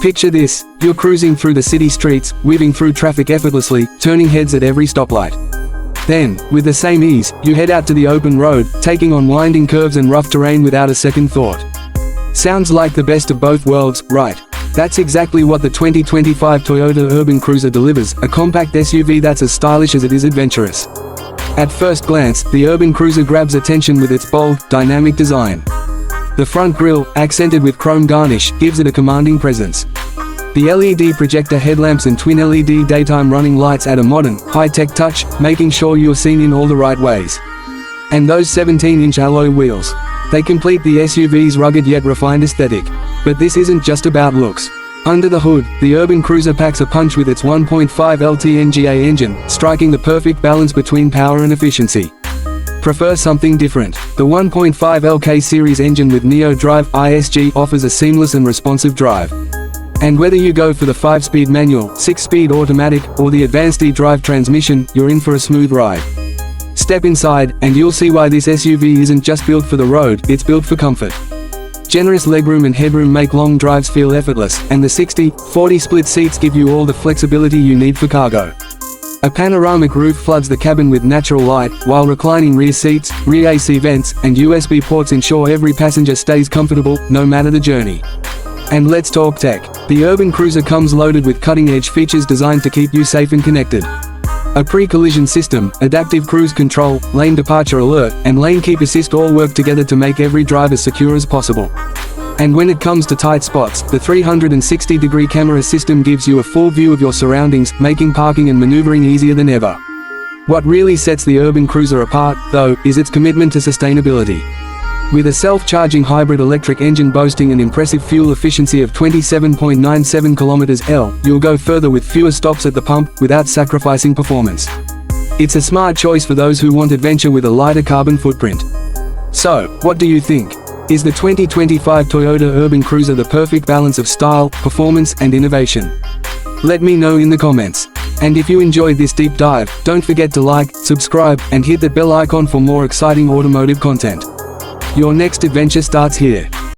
Picture this: you're cruising through the city streets, weaving through traffic effortlessly, turning heads at every stoplight. Then, with the same ease, you head out to the open road, taking on winding curves and rough terrain without a second thought. Sounds like the best of both worlds, right? That's exactly what the 2025 Toyota Urban Cruiser delivers, a compact SUV that's as stylish as it is adventurous. At first glance, the Urban Cruiser grabs attention with its bold, dynamic design. The front grille, accented with chrome garnish, gives it a commanding presence. The LED projector headlamps and twin LED daytime running lights add a modern, high-tech touch, making sure you're seen in all the right ways. And those 17-inch alloy wheels. They complete the SUV's rugged yet refined aesthetic. But this isn't just about looks. Under the hood, the Urban Cruiser packs a punch with its 1.5 LT-NGA engine, striking the perfect balance between power and efficiency. Prefer something different? The 1.5 LK series engine with Neo Drive ISG offers a seamless and responsive drive. And whether you go for the 5-speed manual, 6-speed automatic, or the advanced e-drive transmission, you're in for a smooth ride. Step inside, and you'll see why this SUV isn't just built for the road, it's built for comfort. Generous legroom and headroom make long drives feel effortless, and the 60/40 split seats give you all the flexibility you need for cargo. A panoramic roof floods the cabin with natural light, while reclining rear seats, rear AC vents, and USB ports ensure every passenger stays comfortable, no matter the journey. And let's talk tech. The Urban Cruiser comes loaded with cutting-edge features designed to keep you safe and connected. A pre-collision system, adaptive cruise control, lane departure alert, and lane keep assist all work together to make every drive as secure as possible. And when it comes to tight spots, the 360-degree camera system gives you a full view of your surroundings, making parking and maneuvering easier than ever. What really sets the Urban Cruiser apart, though, is its commitment to sustainability. With a self-charging hybrid electric engine boasting an impressive fuel efficiency of 27.97 km/h, you'll go further with fewer stops at the pump, without sacrificing performance. It's a smart choice for those who want adventure with a lighter carbon footprint. So, what do you think? Is the 2025 Toyota Urban Cruiser the perfect balance of style, performance, and innovation? Let me know in the comments. And if you enjoyed this deep dive, don't forget to like, subscribe, and hit that bell icon for more exciting automotive content. Your next adventure starts here.